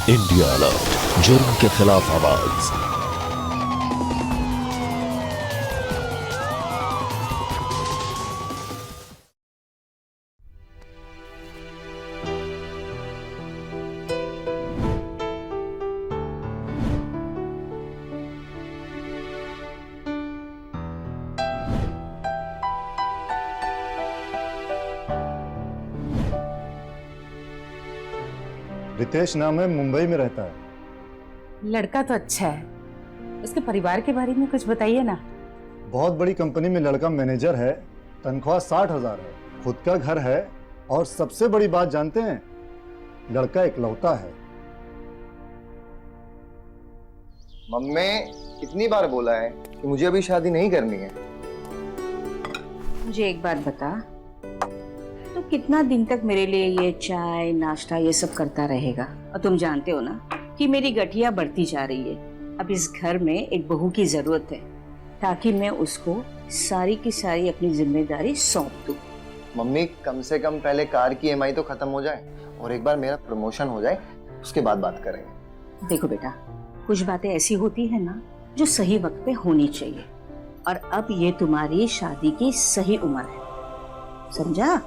India alert, जुर्म के खिलाफ आवाज। रितेश नाम है, मुंबई में रहता है। लड़का तो अच्छा है, उसके परिवार के बारे में कुछ बताइए ना। बहुत बड़ी कंपनी में लड़का मैनेजर है, तनख्वाह 60,000 है, खुद का घर है और सबसे बड़ी बात जानते हैं, लड़का इकलौता है। मम्मी कितनी बार बोला है कि मुझे अभी शादी नहीं करनी है। मुझे एक बात बता, तो कितना दिन तक मेरे लिए ये चाय नाश्ता ये सब करता रहेगा? और तुम जानते हो ना कि मेरी गठिया बढ़ती जा रही है। अब इस घर में एक बहू की जरूरत है ताकि मैं उसको सारी की सारी अपनी जिम्मेदारी सौंप दूं। मम्मी कम से कम पहले कार की ईएमआई तो खत्म हो जाए और एक बार मेरा प्रमोशन हो जाए, उसके बाद बात करेंगे। देखो बेटा, कुछ बातें ऐसी होती है ना जो सही वक्त पे होनी चाहिए, और अब ये तुम्हारी शादी की सही उम्र है, समझा?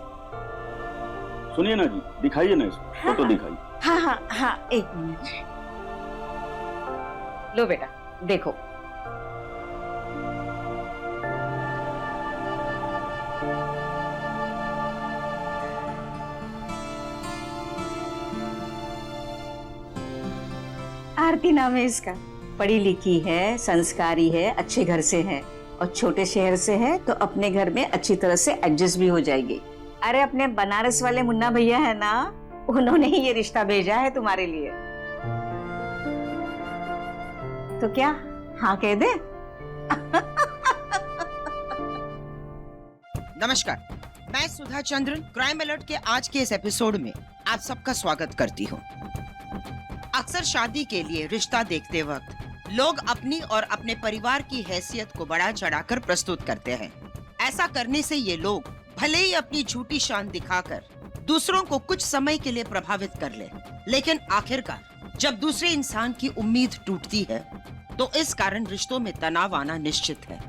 सुनिए ना जी, दिखाइए ना इसको, फोटो दिखाइए। हाँ हाँ हाँ, एक मिनट। लो बेटा, देखो। आरती नाम है इसका। पढ़ी लिखी है, संस्कारी है, अच्छे घर से है, और छोटे शहर से है तो अपने घर में अच्छी तरह से एडजस्ट भी हो जाएगी। अरे अपने बनारस वाले मुन्ना भैया है ना, उन्होंने ही ये रिश्ता भेजा है तुम्हारे लिए। तो क्या हाँ कह दे? नमस्कार, मैं सुधा चंद्रन क्राइम अलर्ट के आज के इस एपिसोड में आप सबका स्वागत करती हूँ। अक्सर शादी के लिए रिश्ता देखते वक्त लोग अपनी और अपने परिवार की हैसियत को बढ़ा चढ़ाकर प्रस्तुत करते हैं। ऐसा करने से ये लोग भले ही अपनी झूठी शान दिखाकर दूसरों को कुछ समय के लिए प्रभावित कर ले, लेकिन आखिरकार जब दूसरे इंसान की उम्मीद टूटती है तो इस कारण रिश्तों में तनाव आना निश्चित है।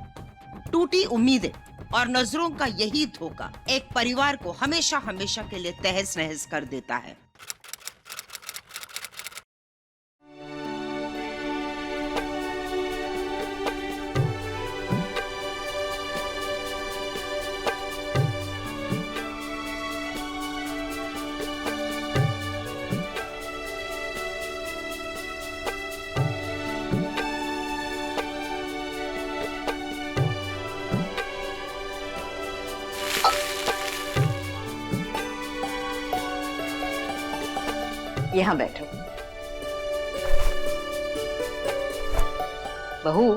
टूटी उम्मीदें और नजरों का यही धोखा एक परिवार को हमेशा हमेशा के लिए तहस नहस कर देता है। यहाँ बैठो। बहू,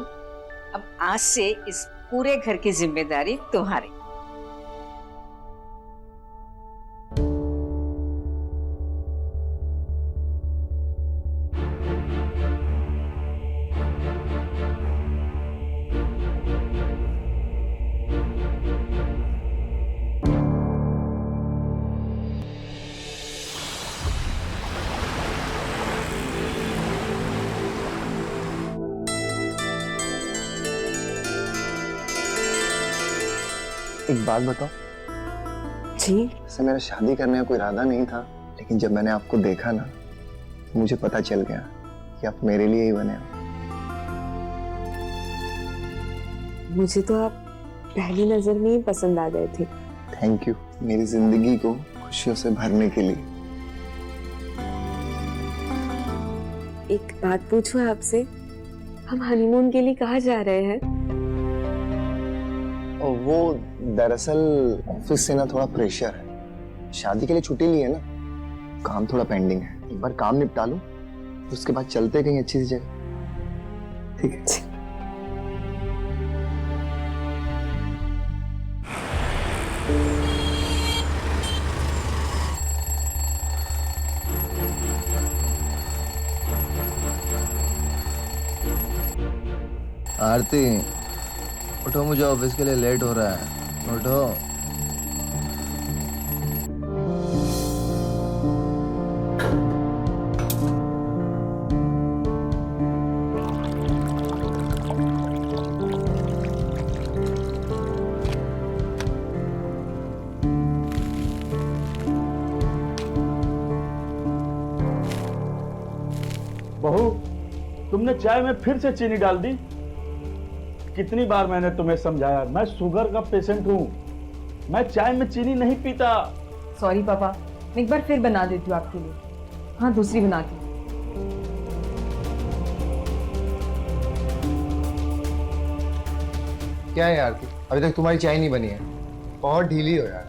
अब आज से इस पूरे घर की जिम्मेदारी तुम्हारी। एक बात बताओ जी? वैसे मेरा शादी करने का कोई इरादा नहीं था, लेकिन जब मैंने आपको देखा ना, मुझे पता चल गया कि आप मेरे लिए ही बने हो। मुझे तो आप पहली नजर में ही पसंद आ गए थे। थैंक यू, मेरी जिंदगी को खुशियों से भरने के लिए। एक बात पूछूं आपसे, हम हनीमून के लिए कहाँ जा रहे हैं? और वो दरअसल ऑफिस से ना थोड़ा प्रेशर है, शादी के लिए छुट्टी ली है ना, काम थोड़ा पेंडिंग है, एक बार काम निपटा लूं उसके बाद चलते कहीं अच्छी सी जगह। ठीक है? आरती उठो, मुझे ऑफिस के लिए लेट हो रहा है, उठो। बहू, तुमने चाय में फिर से चीनी डाल दी। कितनी बार मैंने तुम्हें समझाया, मैं शुगर का पेशेंट हूँ, मैं चाय में चीनी नहीं पीता। सॉरी पापा, मैं एक बार फिर बना देती हूँ आपके लिए। हाँ, दूसरी बनाती हूँ। क्या है यार, अभी तक तुम्हारी चाय नहीं बनी है? बहुत ढीली हो यार।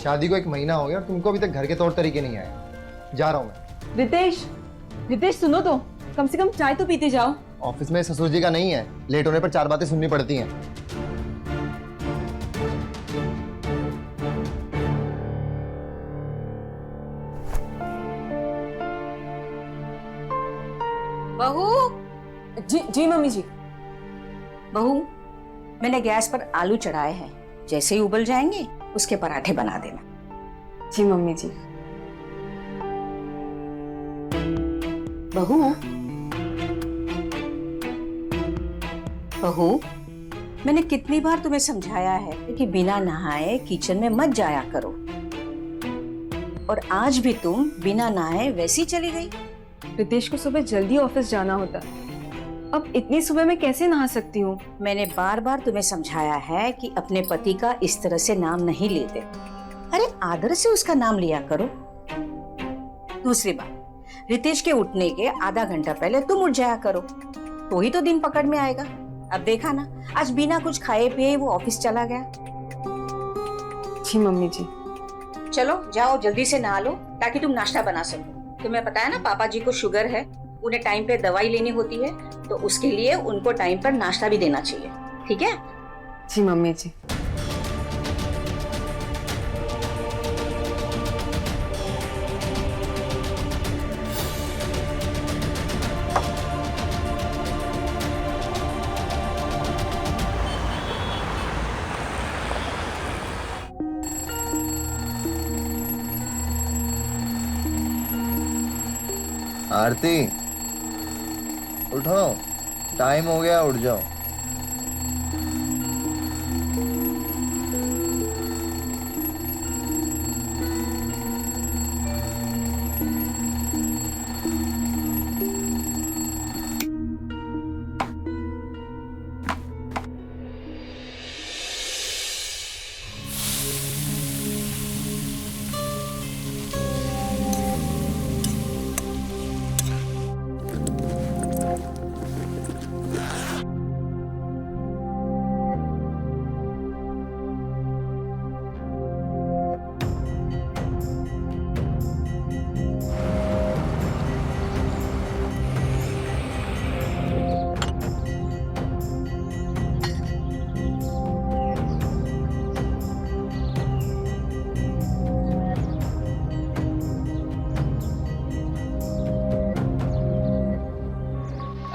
शादी को 1 महीना हो गया और तुमको अभी तक घर के तौर तरीके नहीं आए। जा रहा हूँ मैं। रितेश सुनो तो, कम से कम चाय तो पीते जाओ। ऑफिस में ससुर जी का नहीं है, लेट होने पर 4 बातें सुननी पड़ती हैं। बहू, जी मम्मी जी। बहू, मैंने गैस पर आलू चढ़ाए हैं, जैसे ही उबल जाएंगे उसके पराठे बना देना। जी मम्मी जी। बहू, बहू, मैंने कितनी बार तुम्हें समझाया है कि बिना नहाए किचन में मत जाया करो, और आज भी तुम बिना नहाए वैसी चली गई। रितेश को सुबह जल्दी ऑफिस जाना होता, अब इतनी सुबह मैं कैसे नहा सकती हूँ? मैंने बार बार तुम्हें समझाया है कि अपने पति का इस तरह से नाम नहीं लेते। अरे आदर से उसका नाम लिया करो। दूसरी बात, रितेश के उठने के आधा घंटा पहले तुम उठ जाया करो, तो ही तो दिन पकड़ में आएगा। अब देखा ना, आज बिना कुछ खाए पिए वो ऑफिस चला गया। जी मम्मी जी। चलो जाओ, जल्दी से नहा लो ताकि तुम नाश्ता बना सको। तुम्हें पता है ना, पापा जी को शुगर है, उन्हें टाइम पे दवाई लेनी होती है, तो उसके लिए उनको टाइम पर नाश्ता भी देना चाहिए। ठीक है? जी मम्मी जी। आरती, उठो, टाइम हो गया, उठ जाओ।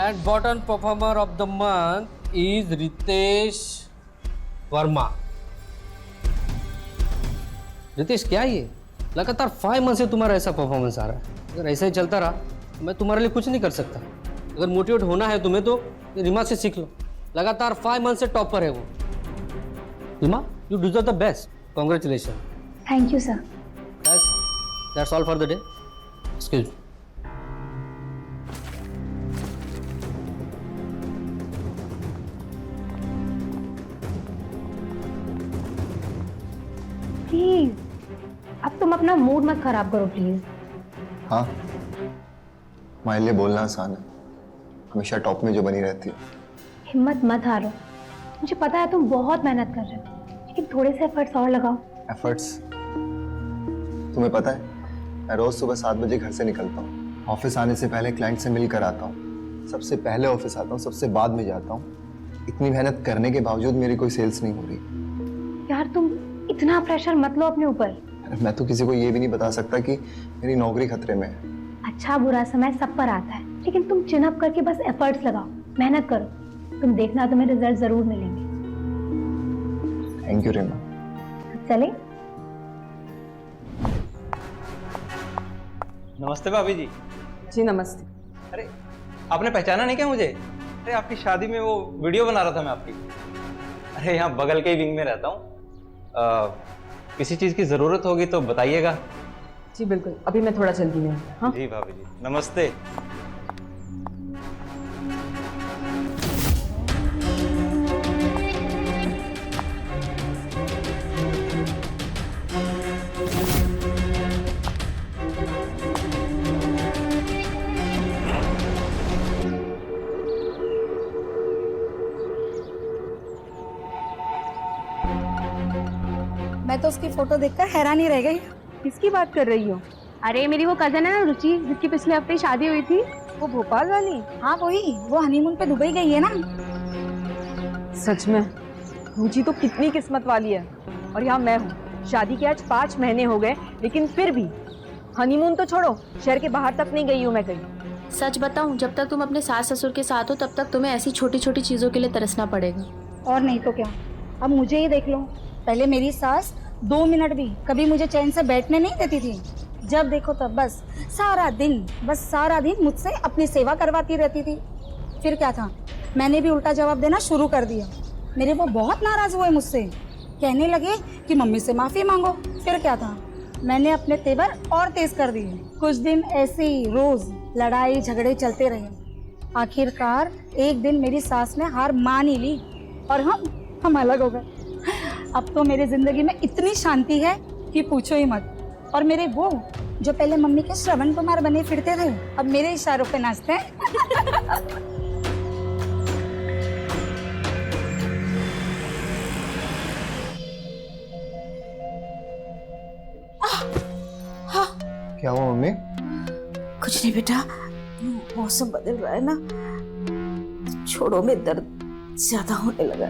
And bottom performer of the month is Ritesh Verma. Ritesh, क्या ये लगातार 5 मंथ से तुम्हारा ऐसा परफॉर्मेंस आ रहा है? अगर ऐसा ही चलता रहा तो मैं तुम्हारे लिए कुछ नहीं कर सकता। अगर मोटिवेट होना है तुम्हें तो रीमा से सीख लो। लगातार 5 मंथ से टॉप पर है वो। Reema, you deserve the best. Congratulation. Thank you sir. That's all for the day. Excuse me. Please, अब तुम अपना मूड मत खराब करो प्लीज। हाँ, तुम्हारे लिए बोलना आसान है, हमेशा टॉप में जो बनी रहती है। हिम्मत मत हारो, मुझे पता है तुम बहुत मेहनत कर रहे हो, लेकिन थोड़े से एफर्ट्स और लगाओ। एफर्ट्स? तुम्हें पता है, मैं रोज सुबह 7 बजे घर से निकलता हूँ। ऑफिस आने से पहले क्लाइंट से मिलकर आता हूँ, सबसे पहले ऑफिस आता हूँ, सबसे बाद में जाता हूँ। इतनी मेहनत करने के बावजूद मेरी कोई सेल्स नहीं हो रही। यार तुम इतना प्रेशर मत लो अपने ऊपर। मैं तो किसी को ये भी नहीं बता सकता कि मेरी नौकरी खतरे में है। अच्छा बुरा समय सब पर आता है, लेकिन तुम चिन अप करके बस एफर्ट्स लगाओ, मेहनत करो, तुम देखना तुम्हें रिजल्ट जरूर मिलेंगे। Thank you Reema. चले? नमस्ते भाभी जी। जी नमस्ते। अरे आपने पहचाना नहीं क्या मुझे? अरे आपकी शादी में वो वीडियो बना रहा था मैं आपकी। अरे यहाँ बगल के ही विंग में रहता हूँ। किसी चीज़ की ज़रूरत होगी तो बताइएगा। जी बिल्कुल, अभी मैं थोड़ा जल्दी में हूँ। हाँ जी भाभी जी, नमस्ते। मैं तो उसकी फोटो देखकर हैरान ही रह गई। किसकी बात कर रही हो? अरे मेरी वो कजन है ना रुचि, जिसकी पिछले हफ्ते शादी हुई थी, वो भोपाल वाली। हाँ वही, वो हनीमून पे दुबई गई है ना। सच में रुचि तो कितनी किस्मत वाली है। और यहाँ मैं हूँ, शादी के आज 5 महीने हो गए, लेकिन फिर भी हनीमून तो छोड़ो, शहर के बाहर तक नहीं गई हूँ मैं कहीं। सच बताऊं, जब तक तुम अपने सास ससुर के साथ हो तब तक तुम्हें ऐसी छोटी छोटी चीजों के लिए तरसना पड़ेगा। और नहीं तो क्या, अब मुझे ही देख लो। पहले मेरी सास 2 मिनट भी कभी मुझे चैन से बैठने नहीं देती थी। जब देखो तब बस सारा दिन मुझसे अपनी सेवा करवाती रहती थी। फिर क्या था, मैंने भी उल्टा जवाब देना शुरू कर दिया। मेरे वो बहुत नाराज हुए मुझसे, कहने लगे कि मम्मी से माफी मांगो। फिर क्या था, मैंने अपने तेवर और तेज कर दिए। कुछ दिन ऐसे ही रोज लड़ाई झगड़े चलते रहे। आखिरकार एक दिन मेरी सास ने हार मान ही ली और हम अलग हो गए। अब तो मेरी जिंदगी में इतनी शांति है कि पूछो ही मत। और मेरे वो जो पहले मम्मी के श्रवण कुमार बने फिरते थे, अब मेरे इशारों पे नाचते हैं। क्या हुआ मम्मी? कुछ नहीं बेटा, मौसम बदल रहा है ना, छोड़ों में दर्द ज्यादा होने लगा।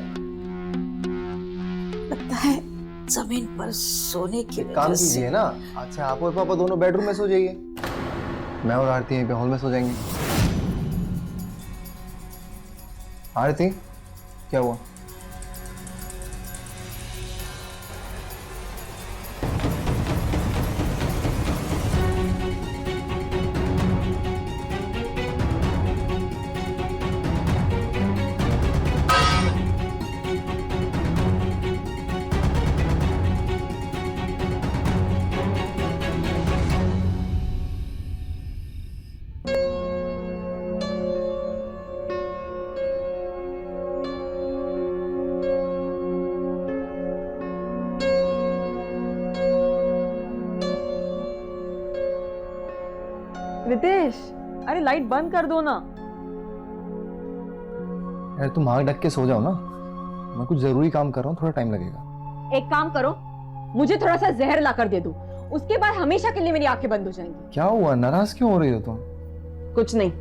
लगता है जमीन पर सोने की काम कीजिए ना, अच्छा आप और पापा दोनों बेडरूम में सो जाइए, मैं और आरती यहीं पे हॉल में सो जाएंगे। आरती क्या हुआ? रितेश, अरे लाइट बंद कर दो ना। यार तुम आँख ढक के सो जाओ ना, मैं कुछ जरूरी काम कर रहा हूँ, थोड़ा टाइम लगेगा। एक काम करो, मुझे थोड़ा सा जहर ला कर दे दो, उसके बाद हमेशा के लिए मेरी आंखें बंद हो जाएंगी। क्या हुआ, नाराज क्यों हो रही हो तुम? कुछ नहीं।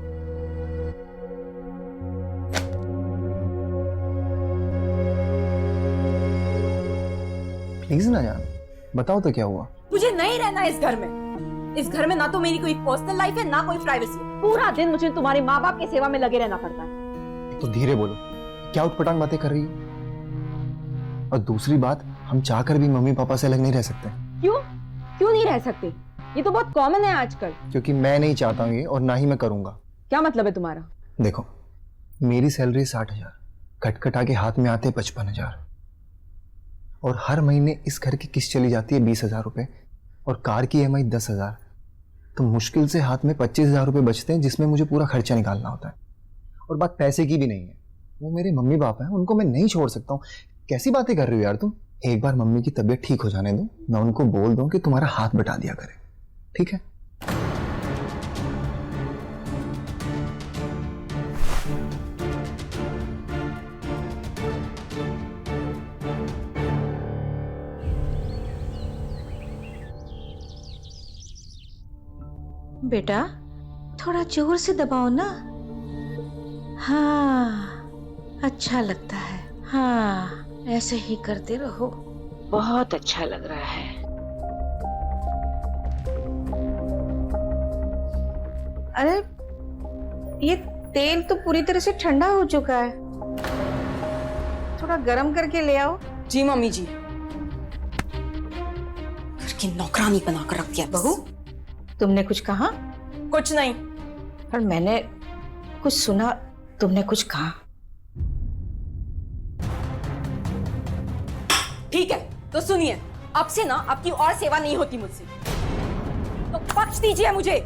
प्लीज ना जान, बताओ तो क्या हुआ? मुझे नहीं रहना इस घर में। इस घर में ना तो मेरी कोई पर्सनल लाइफ है, ना कोई प्राइवेसी है। पूरा दिन मुझे तुम्हारे माँ बाप की सेवा में लगे रहना पड़ता है। तो धीरे बोलो, क्या उटपटांग बातें कर रही हो? और दूसरी बात, हम चाहकर भी मम्मी पापा से अलग नहीं रह सकते। क्यों नहीं रह सकते? ये तो बहुत कॉमन है आजकल। क्योंकि मैं नहीं चाहता हूँ ये, और ना ही मैं करूंगा। क्या मतलब है तुम्हारा? देखो, मेरी सैलरी 60,000, खटखटा के हाथ में आते 55,000, और हर महीने इस घर की किस्त चली जाती है 20,000 रुपए, और कार की EMI 10,000। तो मुश्किल से हाथ में 25,000 रुपए बचते हैं, जिसमें मुझे पूरा खर्चा निकालना होता है। और बात पैसे की भी नहीं है, वो मेरे मम्मी पापा हैं, उनको मैं नहीं छोड़ सकता हूँ। कैसी बातें कर रही हो यार तुम? एक बार मम्मी की तबीयत ठीक हो जाने दो, मैं उनको बोल दूं कि तुम्हारा हाथ बटा दिया करे, ठीक है? बेटा थोड़ा जोर से दबाओ ना। हाँ, अच्छा लगता है। हाँ, ऐसे ही करते रहो, बहुत अच्छा लग रहा है। अरे ये तेल तो पूरी तरह से ठंडा हो चुका है, थोड़ा गरम करके ले आओ। जी मम्मी जी। घर की नौकरानी बना कर रख दिया। बहू, तुमने कुछ कहा? कुछ नहीं। पर मैंने कुछ सुना, तुमने कुछ कहा। ठीक है, तो सुनिए, अब से ना आपकी और सेवा नहीं होती मुझसे। बख्श दीजिए मुझे।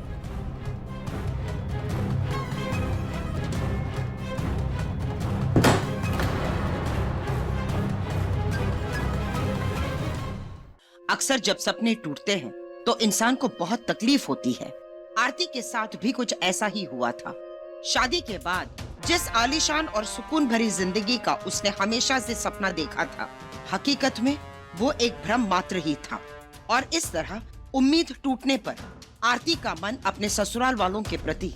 अक्सर जब सपने टूटते हैं तो इंसान को बहुत तकलीफ होती है। आरती के साथ भी कुछ ऐसा ही हुआ था। शादी के बाद जिस आलीशान और सुकून भरी जिंदगी का उसने हमेशा से सपना देखा था, हकीकत में वो एक भ्रम मात्र ही था। और इस तरह उम्मीद टूटने पर आरती का मन अपने ससुराल वालों के प्रति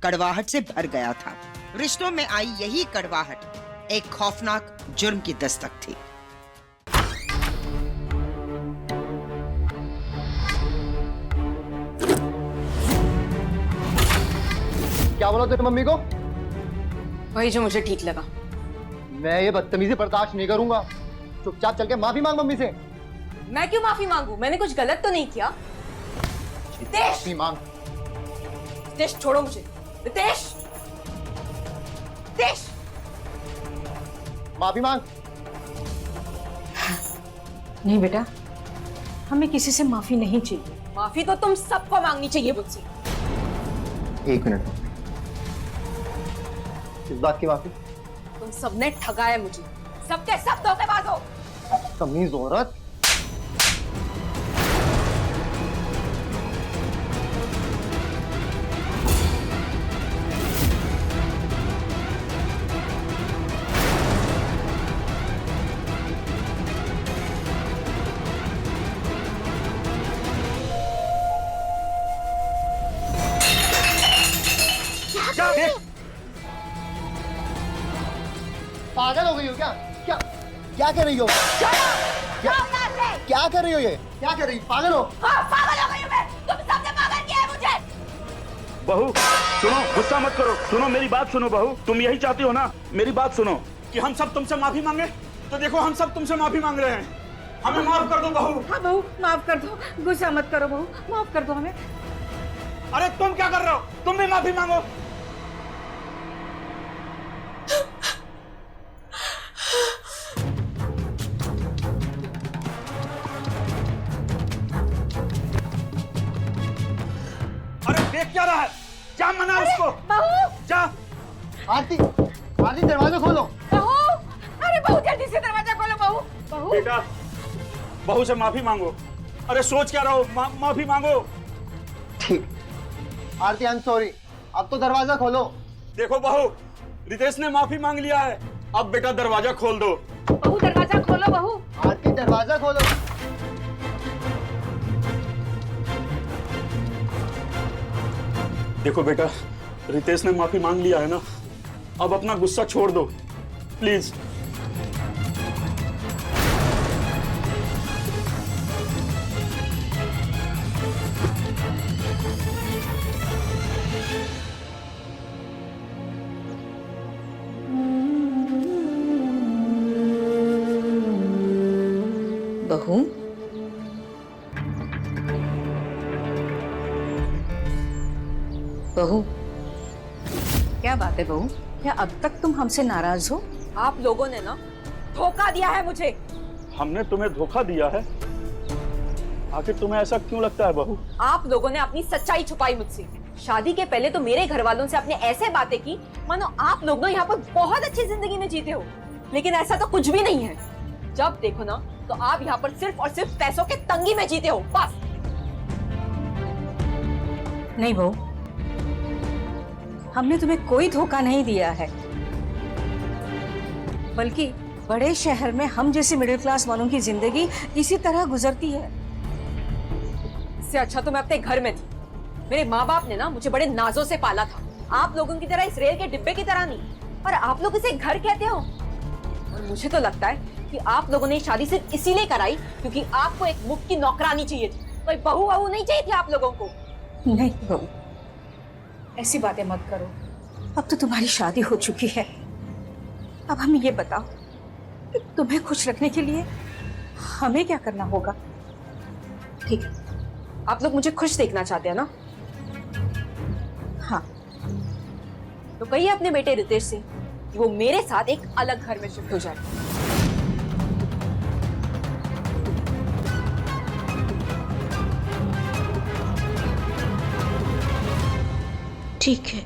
कड़वाहट से भर गया था। रिश्तों में आई यही कड़वाहट एक खौफनाक जुर्म की दस्तक थी। क्या बोला तेरे मम्मी को? वही जो मुझे ठीक लगा। मैं ये बदतमीजी बर्दाश्त नहीं करूंगा। चुपचाप चल के माफी मांग मम्मी से। मैं क्यों माफी मांगू? मैंने कुछ गलत तो नहीं किया। रितेश! माफी मांग। रितेश छोड़ो मुझे। रितेश! रितेश! माफी मांग। नहीं बेटा, हमें किसी से माफी नहीं चाहिए। माफी तो तुम सबको मांगनी चाहिए मुझसे। 1 मिनट। किस बात की माफी? तुम सबने ठगाया मुझे। सबके सब धोखेबाज हो। तमीज औरत। पागल हो गई हो क्या? क्या क्या कर रही हो? क्या कर रही हो? ये क्या कर रही हो? पागल हो? पागल हो गई हूं मैं। तुम सबने पागल किया है मुझे। बहू सुनो, गुस्सा मत करो। सुनो मेरी बात सुनो बहू, तुम यही चाहती हो ना, मेरी बात सुनो कि हम सब तुमसे माफी मांगे। तो देखो हम सब तुमसे माफी मांग रहे हैं, हमें माफ कर दो बहू। हाँ बहू, माफ कर दो। गुस्सा मत करो बहू, माफ कर दो हमें। अरे तुम क्या कर रहे हो? तुम भी माफी मांगो। अरे देख क्या रहा है? क्या मना उसको? बहू! जा। आरती, आरती दरवाजा खोलो। बहू! अरे बहू जल्दी से दरवाजा खोलो बहू। बहू! बेटा बहू से माफी मांगो। अरे सोच क्या रहो, माफी मांगो। ठीक। आरती आई एम सॉरी। अब तो दरवाजा खोलो। देखो बहू, रितेश ने माफी मांग लिया है, अब बेटा दरवाजा खोल दो। बहू दरवाजा खोलो बहू। आरती दरवाजा खोलो। देखो बेटा, रितेश ने माफी मांग लिया है ना, अब अपना गुस्सा छोड़ दो प्लीज। बहू, बहू क्या बात है बहू? क्या अब तक तुम हमसे नाराज हो? आप लोगों ने ना धोखा दिया है मुझे। हमने तुम्हें धोखा दिया है? आखिर तुम्हें ऐसा क्यों लगता है बहू? आप लोगों ने अपनी सच्चाई छुपाई मुझसे। शादी के पहले तो मेरे घर वालों से आपने ऐसे बातें की मानो आप लोग ना यहाँ पर बहुत अच्छी जिंदगी में जीते हो, लेकिन ऐसा तो कुछ भी नहीं है। जब देखो ना तो आप यहाँ पर सिर्फ और सिर्फ पैसों के तंगी में जीते हो, बस। नहीं बहू, हमने तुम्हें कोई धोखा नहीं दिया है, बल्कि बड़े शहर में हम जैसे मिडिल क्लास वालों की जिंदगी इसी तरह गुजरती है। इससे अच्छा तो मैं अपने घर में थी। मेरे माँ बाप ने ना मुझे बड़े नाजों से पाला था, आप लोगों की तरह इस रेल के डिब्बे की तरह नहीं। और आप लोग इसे घर कहते हो। और मुझे तो लगता है कि आप लोगों ने शादी सिर्फ इसीलिए कराई क्योंकि आपको एक मुफ्त की नौकरानी चाहिए थी, कोई बहू वहू नहीं चाहिए थी आप लोगों को। नहीं बहू, ऐसी बातें मत करो। अब तो तुम्हारी शादी हो चुकी है। अब हमें ये बताओ कि तुम्हें खुश रखने के लिए हमें क्या करना होगा? ठीक है, आप लोग मुझे खुश देखना चाहते हैं ना? हाँ। तो कहिए अपने बेटे रितेश से कि वो मेरे साथ एक अलग घर में शिफ्ट हो जाए। ठीक है,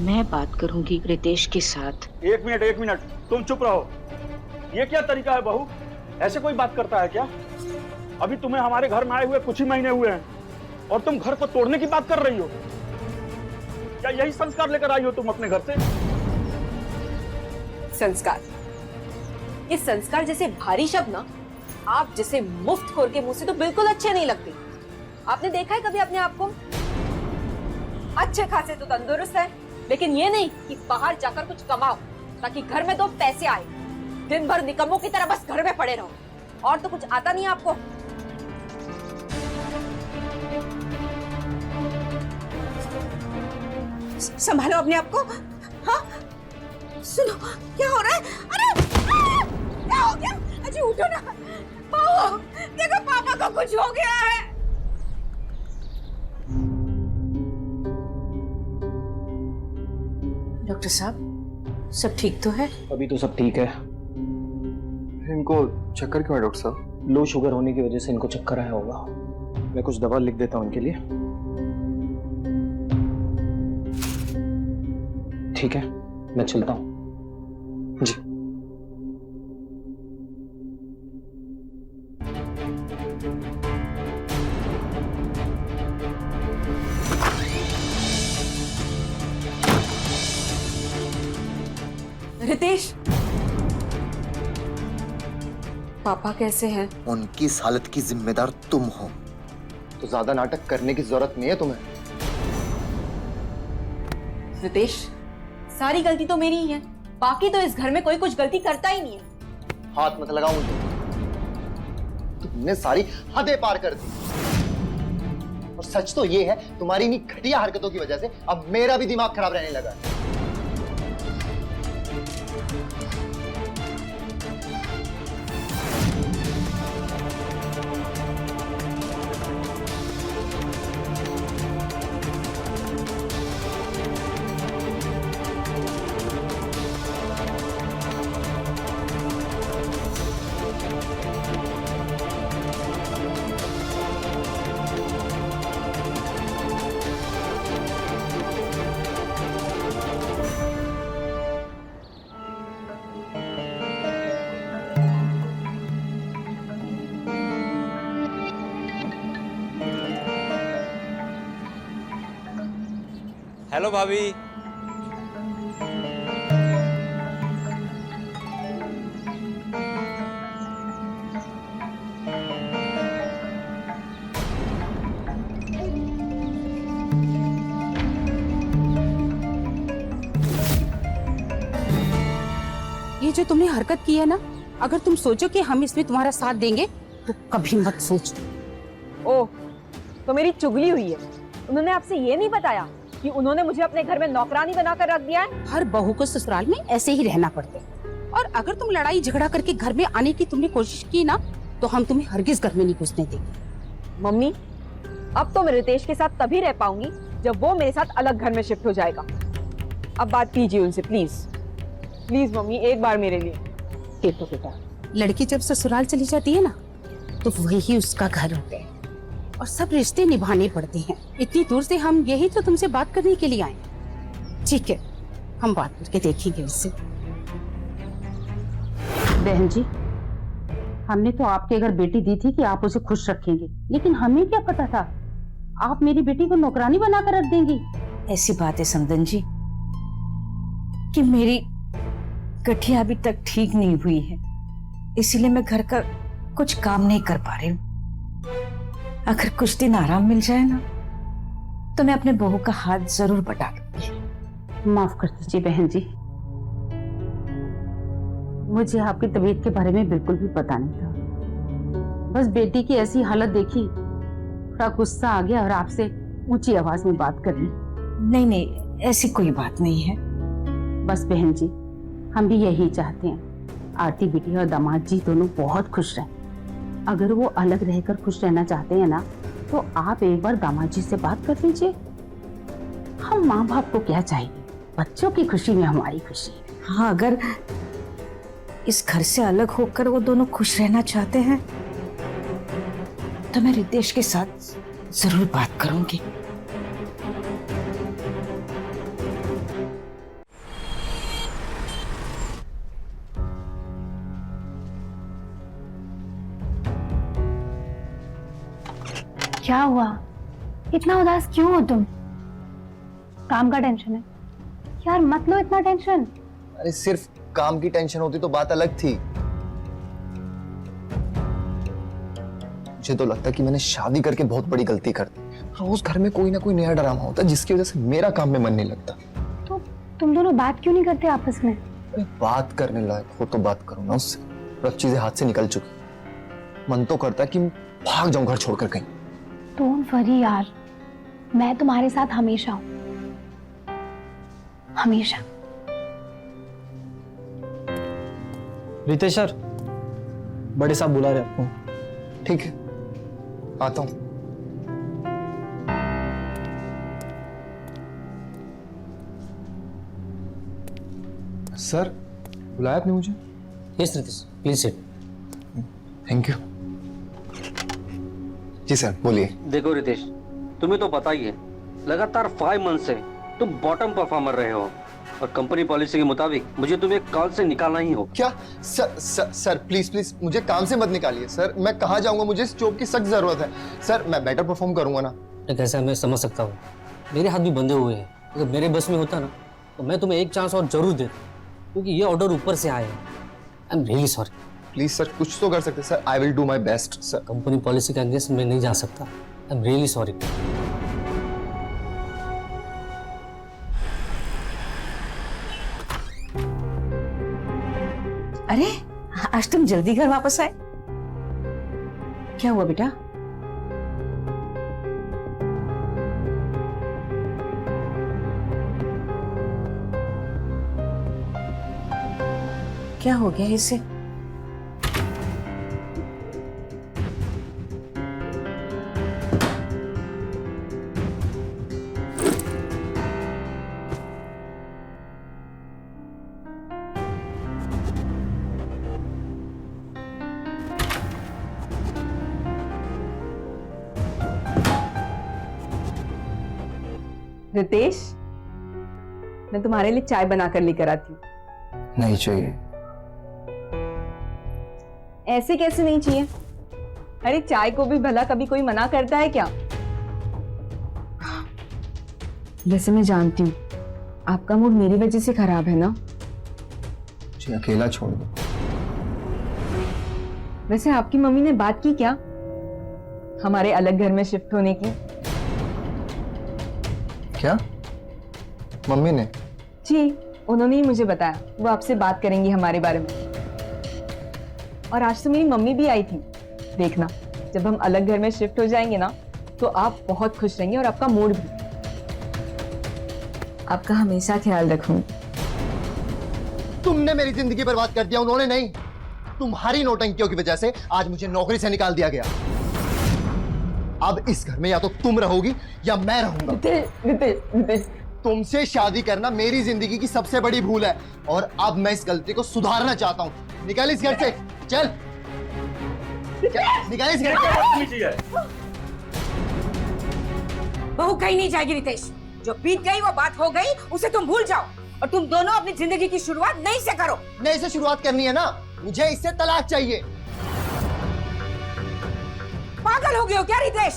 मैं बात करूंगी रितेश के साथ। एक मिनट, तुम चुप रहो। ये क्या तरीका है बहू? ऐसे कोई बात करता है क्या? अभी तुम्हें हमारे घर में आए हुए कुछ ही महीने हुए हैं और तुम घर को तोड़ने की बात कर रही हो? क्या यही संस्कार लेकर आई हो तुम अपने घर से? संस्कार, ये संस्कार जैसे भारी शब्द ना आप जैसे मुफ्त खोर के मुंह से तो बिल्कुल अच्छे नहीं लगते। आपने देखा है कभी अपने आप को? अच्छे खासे तो तंदुरुस्त है, लेकिन ये नहीं कि बाहर जाकर कुछ कमाओ ताकि घर में 2 पैसे आए। दिन भर निकम्मों की तरह बस घर में पड़े रहो और तो कुछ आता नहीं आपको। संभालो अपने आप को। हाँ, सुनो क्या हो रहा है? अरे क्या हो गया? अजी उठो ना। पाओ, देखो पापा को कुछ हो गया है। डॉक्टर साहब, सब ठीक तो है? अभी तो सब ठीक है। इनको चक्कर क्यों है डॉक्टर साहब? लो शुगर होने की वजह से इनको चक्कर आया होगा। मैं कुछ दवा लिख देता हूँ इनके लिए। ठीक है, मैं चलता हूँ। जी। रितेश, पापा कैसे हैं? उनकी इस हालत की जिम्मेदार तुम हो। तो ज्यादा नाटक करने की जरूरत नहीं है तुम्हें। रितेश, सारी गलती तो मेरी ही है, बाकी तो इस घर में कोई कुछ गलती करता ही नहीं है। हाथ मत लगाओ मुझे, तुमने सारी हदें पार कर दी। और सच तो ये है, तुम्हारी इन्हीं घटिया हरकतों की वजह से अब मेरा भी दिमाग खराब रहने लगा है। हेलो भाभी। ये जो तुमने हरकत की है ना, अगर तुम सोचो कि हम इसमें तुम्हारा साथ देंगे तो कभी मत सोचो। ओह, तो मेरी चुगली हुई है। उन्होंने आपसे ये नहीं बताया कि उन्होंने मुझे अपने घर में नौकरानी बनाकर रख दिया है? हर बहू को ससुराल में ऐसे ही रहना पड़ता है। और अगर तुम लड़ाई झगड़ा करके घर में आने की तुमने कोशिश की ना, तो हम तुम्हें हरगिज घर में नहीं घुसने देंगे। मम्मी, अब तो मैं रितेश के साथ तभी रह पाऊंगी जब वो मेरे साथ अलग घर में शिफ्ट हो जाएगा। अब बात कीजिए उनसे प्लीज। प्लीज मम्मी, एक बार मेरे लिए। देखो बेटा, लड़की जब ससुराल चली जाती है ना, तो वही उसका घर होता है और सब रिश्ते निभाने पड़ते हैं। इतनी दूर से हम यही तो तुमसे बात करने के लिए आए। ठीक है, हम बात करके देखेंगे उससे। बहन जी, हमने तो आपके घर बेटी दी थी कि आप उसे खुश रखेंगे, लेकिन हमें क्या पता था आप मेरी बेटी को नौकरानी बनाकर रख देंगी। ऐसी बात है समदन जी कि मेरी गठिया अभी तक ठीक नहीं हुई है, इसीलिए मैं घर का कुछ काम नहीं कर पा रही हूँ। अगर कुछ दिन आराम मिल जाए ना, तो मैं अपने बहू का हाथ जरूर बटा दूंगी। माफ कर दीजिए बहन जी, मुझे आपकी तबीयत के बारे में बिल्कुल भी पता नहीं था। बस बेटी की ऐसी हालत देखी, थोड़ा गुस्सा आ गया और आपसे ऊंची आवाज में बात कर ली। नहीं नहीं, ऐसी कोई बात नहीं है। बस बहन जी, हम भी यही चाहते हैं, आरती बेटी और दामाद जी दोनों बहुत खुश रहें। अगर वो अलग रहकर खुश रहना चाहते हैं ना, तो आप एक बार दामाद जी से बात कर लीजिए। हम माँ बाप को क्या चाहिए, बच्चों की खुशी में हमारी खुशी। हाँ, अगर इस घर से अलग होकर वो दोनों खुश रहना चाहते हैं, तो मैं रितेश के साथ जरूर बात करूंगी। क्या हुआ? इतना उदास क्यों हो तुम? काम का टेंशन है? यार मत लो इतना टेंशन। अरे सिर्फ काम की टेंशन होती तो बात अलग थी। मुझे तो लगता कि मैंने शादी करके बहुत बड़ी गलती कर दी। रोज घर में कोई ना कोई नया ड्रामा होता है जिसकी वजह से मेरा काम में मन नहीं लगता। तो तुम दोनों बात क्यों नहीं करते आपस में? अरे बात करने लायक हो तो बात करो ना उससे। पर अब चीजें हाथ से निकल चुकी। मन तो करता है कि भाग जाऊं घर छोड़कर कहीं। डोंट वरी यार, मैं तुम्हारे साथ हमेशा हूं, हमेशा। रितेश सर, बड़े साहब बुला रहे आपको। ठीक है, आता हूं। सर, बुलाया आपने मुझे? Yes Ritesh, please sit. Thank you. जी सर, बोलिए। देखो रितेश, तुम्हें तो पता ही है, लगातार 5 मंथ से तुम बॉटम परफॉर्मर रहे हो और कंपनी पॉलिसी के मुताबिक मुझे तुम्हें कॉल से निकालना ही होगा। क्या? सर प्लीज प्लीज मुझे काम से मत निकालिए सर। मैं कहाँ जाऊंगा? मुझे इस जॉब की सख्त जरूरत है सर। मैं बेटर परफॉर्म करूंगा ना। कैसा मैं समझ सकता हूँ, मेरे हाथ भी बंधे हुए हैं। अगर मेरे बस में होता ना तो मैं तुम्हें एक चांस और जरूर देता, क्योंकि ये ऑर्डर ऊपर से आए हैं। I am really sorry. Please sir, कुछ तो कर सकते sir. I will do my best sir. Company policy के अगेंस्ट मैं नहीं जा सकता। I am really sorry. अरे आज तुम जल्दी घर वापस आए, क्या हुआ बेटा? क्या हो गया इसे? रितेश, मैं तुम्हारे लिए चाय बनाकर लेकर आती हूँ। नहीं चाहिए। ऐसे कैसे नहीं चाहिए? अरे चाय को भी भला कभी कोई मना करता है क्या? वैसे मैं जानती हूँ आपका मूड मेरी वजह से खराब है ना। मुझे अकेला छोड़ दो। वैसे आपकी मम्मी ने बात की क्या हमारे अलग घर में शिफ्ट होने की? क्या? मम्मी ने? जी, उन्होंने ही मुझे बताया। वो आपसे बात करेंगी हमारे बारे में। और आज तो मेरी मम्मी भी आई थी। देखना, जब हम अलग घर में शिफ्ट हो जाएंगे ना तो आप बहुत खुश रहेंगे और आपका मूड भी। आपका हमेशा ख्याल रखूंगी। तुमने मेरी जिंदगी बर्बाद कर दिया, उन्होंने नहीं। तुम्हारी नौटंकियों की वजह से आज मुझे नौकरी से निकाल दिया गया। अब इस घर में या तो तुम रहोगी या मैं रहूंगा। रितेश, तुमसे शादी करना मेरी जिंदगी की सबसे बड़ी भूल है और अब मैं इस गलती को सुधारना चाहता हूँ। निकल इस घर से, चल निकल इस घर से। बहू कहीं नहीं जाएगी रितेश। जो बीत गई वो बात हो गई, उसे तुम भूल जाओ और तुम दोनों अपनी जिंदगी की शुरुआत नई से करो। नई से शुरुआत करनी है ना? मुझे इससे तलाक चाहिए। पागल हो गए हो क्या रितेश?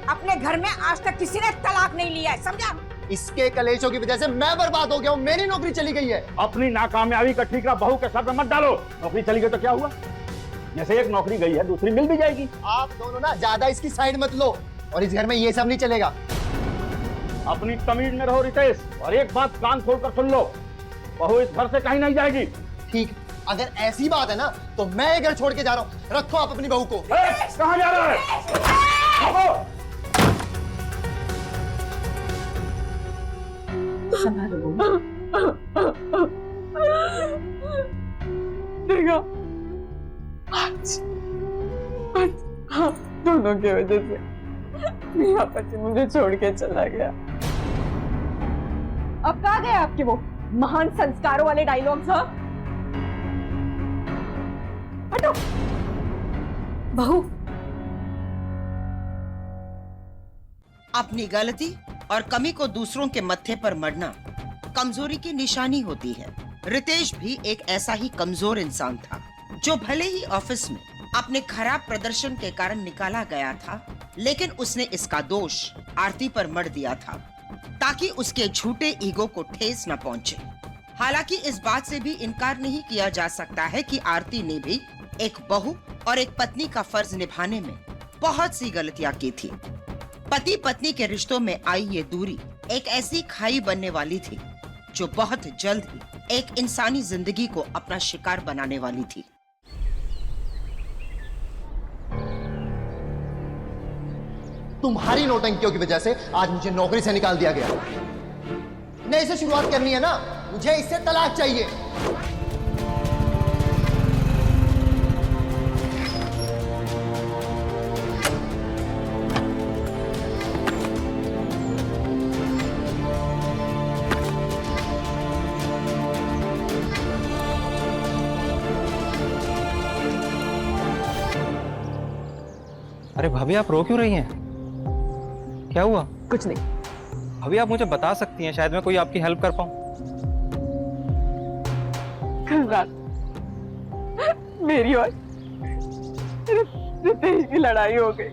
अपने घर में आज तक किसी ने तलाक नहीं लिया है, समझा? इसके कलेशों की वजह से मैं बर्बाद हो गया हूँ। मेरी नौकरी चली गई है। अपनी नाकामयाबी का ठीकरा बहू के सर पे मत डालो। नौकरी चली गई तो क्या हुआ? जैसे एक नौकरी गई है दूसरी मिल भी जाएगी। आप दोनों ना ज्यादा इसकी साइड मत लो और इस घर में ये सब नहीं चलेगा। अपनी तमीज में रहो रितेश, और एक बात कान खोलकर सुन लो, बहू इस घर से कहीं नहीं जाएगी। ठीक, अगर ऐसी बात है ना तो मैं ये घर छोड़ के जा रहा हूँ। रखो आप अपनी बहू को। कहाँ जा रहा है? देखो, आज दोनों की वजह से मेरा पति मुझे छोड़ के चला गया। अब कहाँ गए आपके वो महान संस्कारों वाले डायलॉग्स? हाँ, हटो। बहू, अपनी गलती और कमी को दूसरों के मत्थे पर मढ़ना कमजोरी की निशानी होती है। रितेश भी एक ऐसा ही कमजोर इंसान था, जो भले ही ऑफिस में अपने खराब प्रदर्शन के कारण निकाला गया था, लेकिन उसने इसका दोष आरती पर मढ़ दिया था ताकि उसके झूठे ईगो को ठेस न पहुंचे। हालांकि इस बात से भी इनकार नहीं किया जा सकता है कि आरती ने भी एक बहू और एक पत्नी का फर्ज निभाने में बहुत सी गलतियां की थी। पति पत्नी के रिश्तों में आई ये दूरी एक ऐसी खाई बनने वाली थी जो बहुत जल्द ही एक इंसानी जिंदगी को अपना शिकार बनाने वाली थी। तुम्हारी नौटंकियों की वजह से आज मुझे नौकरी से निकाल दिया गया। नए से शुरुआत करनी है ना, मुझे इससे तलाक चाहिए। अरे भाभी आप रो क्यों रही हैं? क्या हुआ? कुछ नहीं। भाभी आप मुझे बता सकती हैं, शायद मैं कोई आपकी हेल्प कर पाऊं। कल रात मेरी और रितेश की लड़ाई हो गई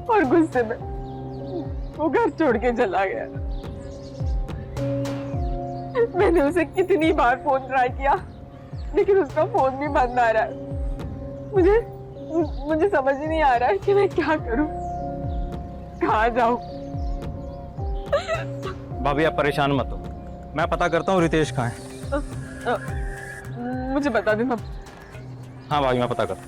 और गुस्से में वो घर छोड़ के चला गया। मैंने उसे कितनी बार फोन ट्राई किया लेकिन उसका फोन भी बंद आ रहा है। मुझे समझ ही नहीं आ रहा है कि मैं क्या करूं, कहाँ जाऊं। भाभी आप परेशान मत हो, मैं पता करता हूँ रितेश कहाँ है। मुझे बता देना। हाँ भाभी मैं पता करता हूँ।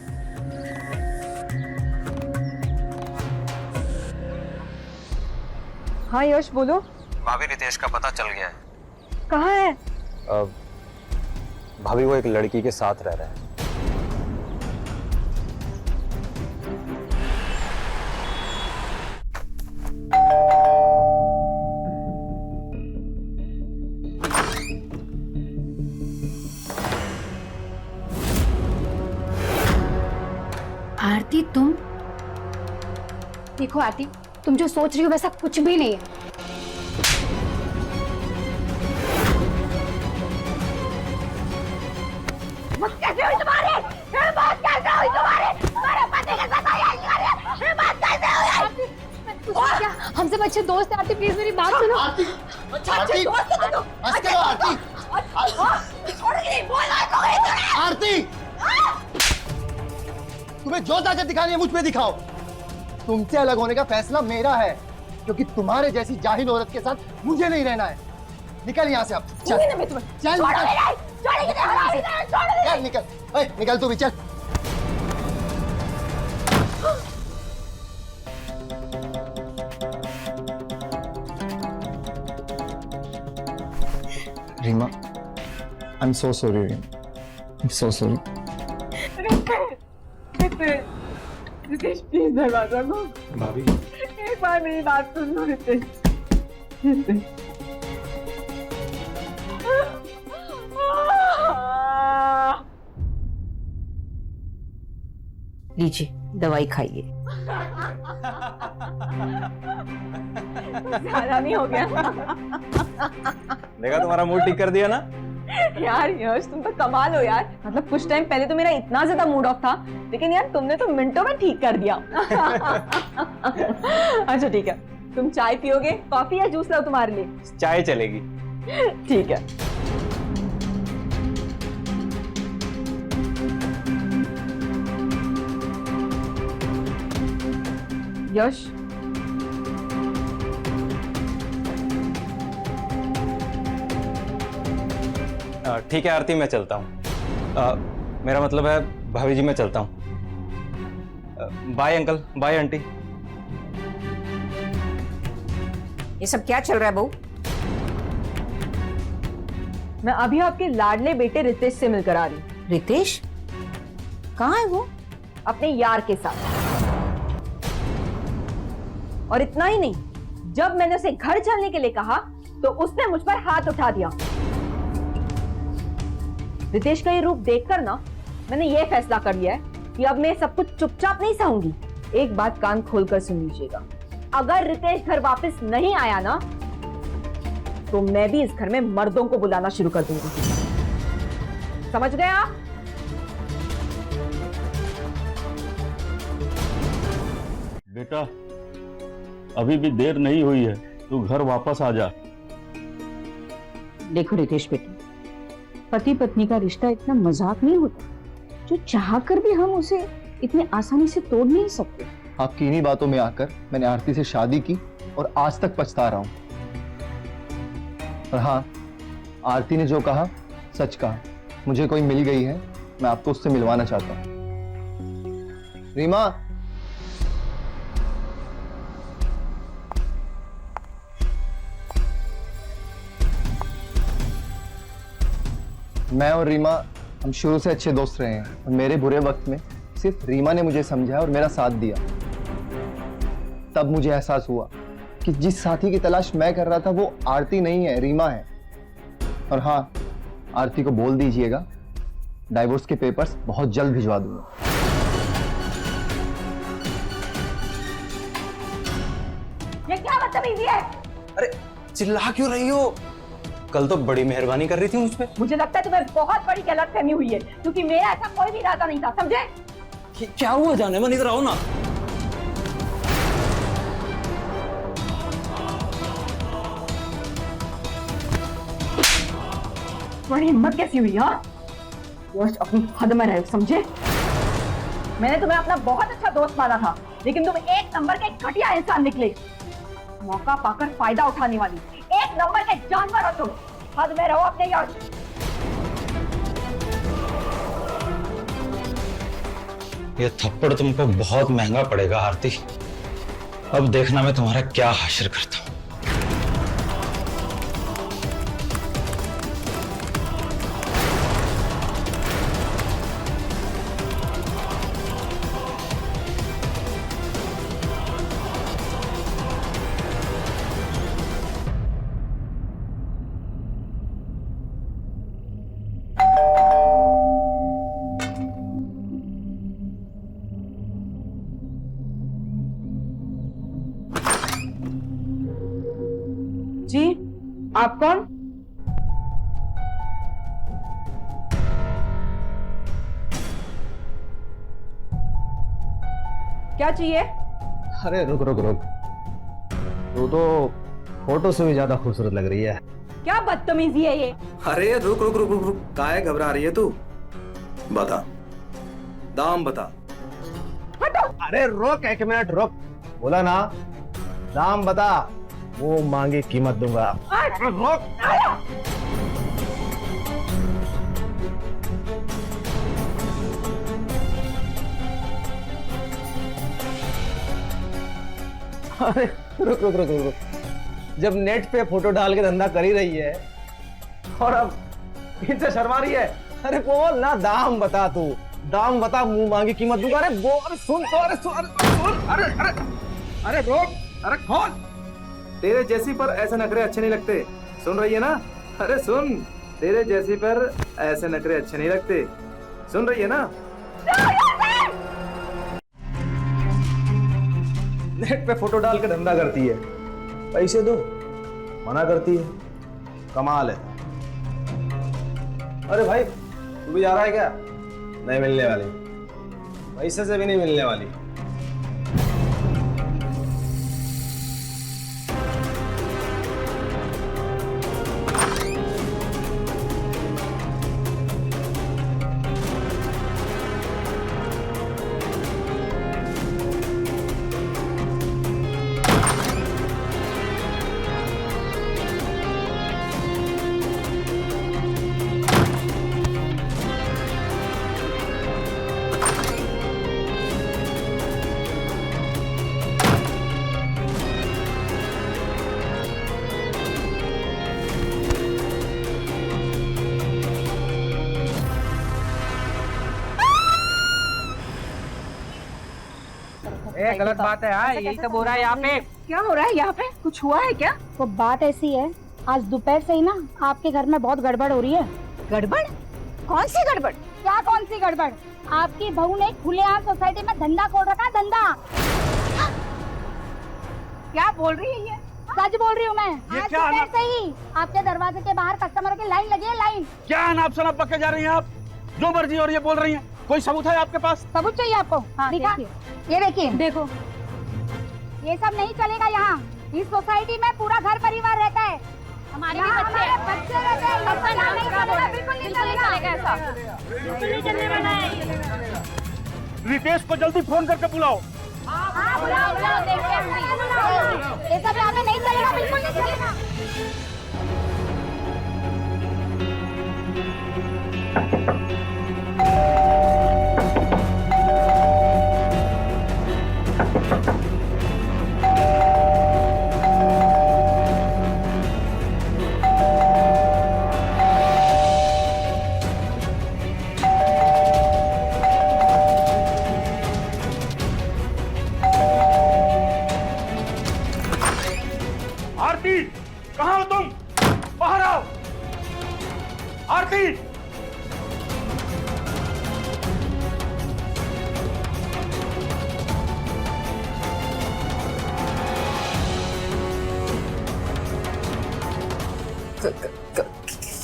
हाँ यश बोलो। भाभी रितेश का पता चल गया है। कहाँ है? भाभी वो एक लड़की के साथ रह रहा है। आरती तुम देखो, आरती तुम जो सोच रही हो वैसा कुछ भी नहीं है। हिम्मत कैसे हुई तुम्हारी? हिम्मत कैसे हुई तुम्हारी? तुम्हारे पति के साथ ऐसी कर रही है? हिम्मत कैसे हुई? क्या हमसे अच्छे दोस्त है? आरती प्लीज मेरी बात सुनो। आरती अच्छे दोस्त हो तुम। आरती छोड़ के बोल। आरती तुम्हें जो ताकत दिखानी है मुझ पे दिखाओ। तुमसे अलग होने का फैसला मेरा है क्योंकि तुम्हारे जैसी जाहिल औरत के साथ मुझे नहीं रहना है। निकल यहाँ से अब। चल चल निकल। निकल तू भी चल। Reema, I am so sorry Reema, I am so sorry. Ritesh please दरवाजा खोल। भाभी एक बार मेरी बात सुन लो रितेश। लीजिए दवाई खाइए। ज्यादा नहीं हो गया? देखा तुम्हारा मूड ठीक कर दिया ना। यार यश तुम तो कमाल हो यार। मतलब कुछ टाइम पहले तो मेरा इतना ज्यादा मूड ऑफ था लेकिन यार तुमने तो मिनटों में ठीक कर दिया। अच्छा ठीक है, तुम चाय पियोगे, कॉफी या जूस लाओ तुम्हारे लिए? चाय चलेगी। ठीक है। यश ठीक है आरती मैं चलता हूँ। मेरा मतलब है भाभी जी मैं चलता हूँ। Bye uncle, bye aunty. ये सब क्या चल रहा है बहू? मैं अभी आपके लाडले बेटे रितेश से मिलकर आ रही हूँ। रितेश कहाँ है वो? अपने यार के साथ। और इतना ही नहीं, जब मैंने उसे घर चलने के लिए कहा तो उसने मुझ पर हाथ उठा दिया। रितेश का ये रूप देखकर ना मैंने ये फैसला कर लिया है कि अब मैं सब कुछ चुपचाप नहीं सहूंगी। एक बात कान खोलकर सुन लीजिएगा, अगर रितेश घर वापस नहीं आया ना तो मैं भी इस घर में मर्दों को बुलाना शुरू कर दूंगी। समझ गए आप? बेटा, अभी भी देर नहीं हुई है, तू घर वापस आ जा। देखो रितेश बेटा, पति पत्नी का रिश्ता इतना मजाक नहीं होता, जो चाह कर भी हम उसे इतने आसानी से तोड़ नहीं सकते। आपकी इन्हीं बातों में आकर मैंने आरती से शादी की और आज तक पछता रहा हूं। और हाँ, आरती ने जो कहा सच कहा, मुझे कोई मिल गई है, मैं आपको उससे मिलवाना चाहता हूं। रीमा, मैं और रीमा हम शुरू से अच्छे दोस्त रहे हैं और मेरे बुरे वक्त में सिर्फ रीमा ने मुझे समझा और मेरा साथ दिया। तब मुझे एहसास हुआ कि जिस साथी की तलाश मैं कर रहा था वो आरती नहीं है, रीमा है। और हाँ, आरती को बोल दीजिएगा डाइवोर्स के पेपर्स बहुत जल्द भिजवा दूंगा। ये क्या बदतमीजी है? अरे चिल्ला क्यों रही हो? कल तो बड़ी मेहरबानी कर रही थी मुझ पे। मुझे लगता है तुम्हें बहुत बड़ी गलतफहमी हुई है, क्योंकि मेरा ऐसा कोई भी इरादा नहीं था, समझे? क्या हुआ जाने मन, इधर आओ ना। तुम्हारी हिम्मत कैसी हुई? हाँ, दोस्त अपनी हद में रहे, समझे? मैंने तुम्हें अपना बहुत अच्छा दोस्त माना था, लेकिन तुम एक नंबर के घटिया इंसान निकले। मौका पाकर फायदा उठाने वाली एक नंबर के जानवर हो तुम। हद में रहो अपने यार। ये थप्पड़ तुमको बहुत महंगा पड़ेगा आरती। अब देखना मैं तुम्हारा क्या हाशिर करता हूं। जी, आप कौन? क्या चाहिए? अरे रुक रुक रुक, तू तो फोटो से भी ज्यादा खूबसूरत लग रही है। क्या बदतमीजी है ये? अरे रुक रुक रुक रुक रुक, काहे घबरा रही है तू? बता, दाम बता। हटो। अरे रुक, एक मिनट रुक, बोला ना दाम बता, वो मांगी कीमत दूंगा। अरे रुक। अरे रुक रुक रुक रुक, जब नेट पे फोटो डाल के धंधा कर ही रही है और अब इनसे शर्मा रही है। अरे बोल ना, दाम बता, तू दाम बता, मुंह मांगी कीमत दूंगा। अरे बोल, सुन तो, अरे सुन, अरे अरे अरे रोक, अरे खोल। तेरे जैसी पर ऐसे नखरे अच्छे नहीं लगते, सुन रही है ना? अरे सुन, तेरे जैसी पर ऐसे नखरे अच्छे नहीं लगते, सुन रही है ना? नेट पे फोटो डाल के धंधा करती है, पैसे दो मना करती है, कमाल है। अरे भाई, तू भी जा रहा है क्या? नहीं मिलने वाली, पैसे से भी नहीं मिलने वाली। गलत बात है यार, यही सब हो रहा है यहाँ पे। क्या हो रहा है यहाँ पे? कुछ हुआ है क्या? तो बात ऐसी है, आज दोपहर से ही ना आपके घर में बहुत गड़बड़ हो रही है। गड़बड़? कौन सी गड़बड़? क्या कौन सी गड़बड़? आपकी बहू ने खुलेआम सोसाइटी में धंधा खोल रखा है, धंधा। क्या बोल रही है ये? सच बोल रही हूँ मैं। आज क्या दोपहर से ही आपके दरवाजे के बाहर कस्टमर की लाइन लगी है, लाइन। क्या अनाप शनाप बक के जा रही हैं आप? जो मर्जी और ये बोल रही हैं। कोई सबूत है आपके पास? सबूत चाहिए आपको? हाँ, दिखा, देखिए। ये देखिए। देखो, ये सब नहीं चलेगा यहाँ। इस सोसाइटी में पूरा घर परिवार रहता है। हमारे भी बच्चे रहते हैं। ये सब नहीं चलेगा, बिल्कुल नहीं चलेगा ऐसा। नहीं चलने वाला है। रितेश को जल्दी फोन करके बुलाओ। हाँ, बुलाओ, देखते हैं। ये सब यहाँ पे नहीं चलेगा, बिल्कुल नहीं चलेगा। आरती, कहाँ हो तुम? बाहर आओ। आरती,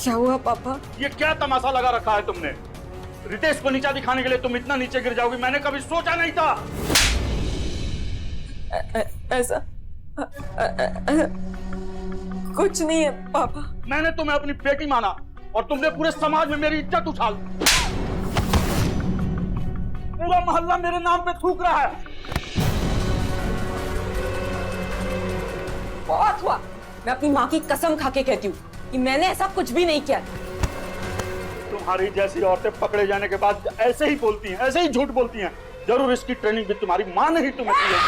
क्या हुआ पापा? ये क्या तमाशा लगा रखा है तुमने? रितेश को नीचा दिखाने के लिए तुम इतना नीचे गिर जाओगी, मैंने कभी सोचा नहीं था। ऐसा कुछ नहीं है पापा। मैंने तुम्हें अपनी बेटी माना और तुमने पूरे समाज में मेरी इज्जत उछाल दी। पूरा मोहल्ला मेरे नाम पे थूक रहा है। बहुत हुआ। मैं अपनी माँ की कसम खा के कहती हूँ कि मैंने ऐसा कुछ भी नहीं किया। तुम्हारी जैसी औरतें पकड़े जाने के बाद ऐसे ही बोलती हैं, ऐसे ही झूठ बोलती हैं। जरूर इसकी ट्रेनिंग भी तुम्हारी माँ ने ही तुम्हें दी है।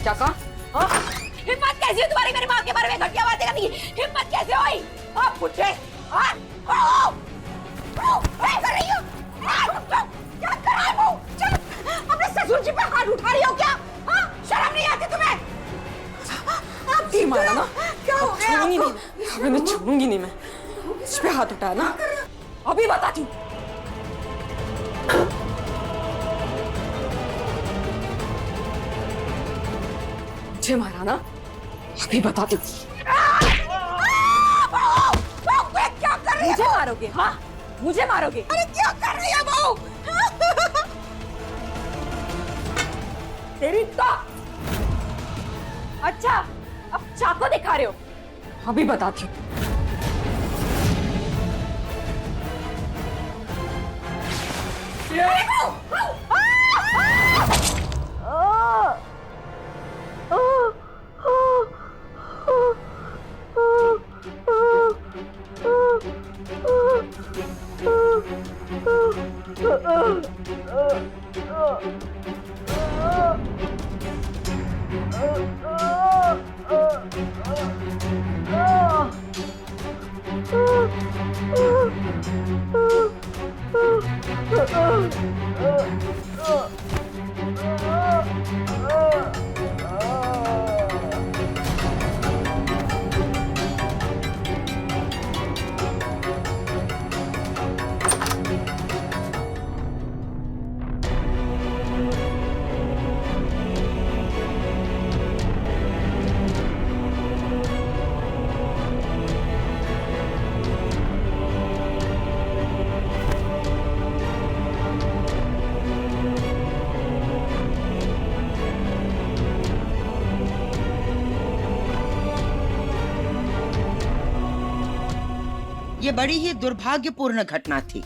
क्या कहा? हिम्मत कैसी है तुम्हारी मेरी माँ के बारे में घटिया बातें करने की? हिम्मत कैसे हुई? आप मुझे क्या कर रही हो? क्या कर रही हो? अपने ससुर जी पे हाथ उठा रही हो क्या? शर्म नहीं आती तुम्हें? आप मारा ना? क्या हो गया? छोड़ूंगी नहीं, मैंने छोड़ूंगी नहीं। मैं इस पे हाथ उठाया ना, अभी बताती हूँ। मुझे मारा ना, अभी बताती हूँ। क्या कर रही है? मुझे मारोगे? हाँ, मुझे मारोगे? अरे क्या कर रही है बहू? तेरी तो अच्छा, अब चाकू दिखा रहे हो? अभी बताती हूँ। ये बड़ी ही दुर्भाग्यपूर्ण घटना थी।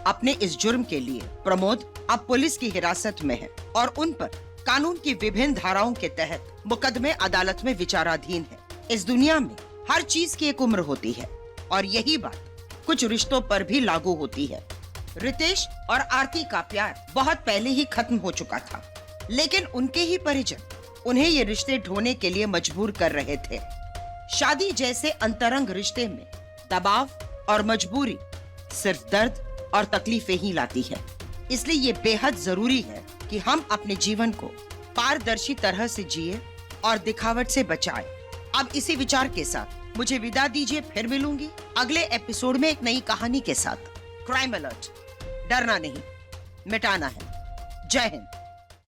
अपने इस जुर्म के लिए प्रमोद अब पुलिस की हिरासत में है और उन पर कानून की विभिन्न धाराओं के तहत मुकदमे अदालत में विचाराधीन है। इस दुनिया में हर चीज की एक उम्र होती है और यही बात कुछ रिश्तों पर भी लागू होती है। रितेश और आरती का प्यार बहुत पहले ही खत्म हो चुका था, लेकिन उनके ही परिजन उन्हें ये रिश्ते ढोने के लिए मजबूर कर रहे थे। शादी जैसे अंतरंग रिश्ते में दबाव और मजबूरी सिर्फ दर्द और तकलीफें ही लाती है। इसलिए ये बेहद जरूरी है कि हम अपने जीवन को पारदर्शी तरह से जिए और दिखावट से बचाएं। अब इसी विचार के साथ मुझे विदा दीजिए, फिर मिलूंगी अगले एपिसोड में एक नई कहानी के साथ। क्राइम अलर्ट, डरना नहीं, मिटाना है। जय हिंद।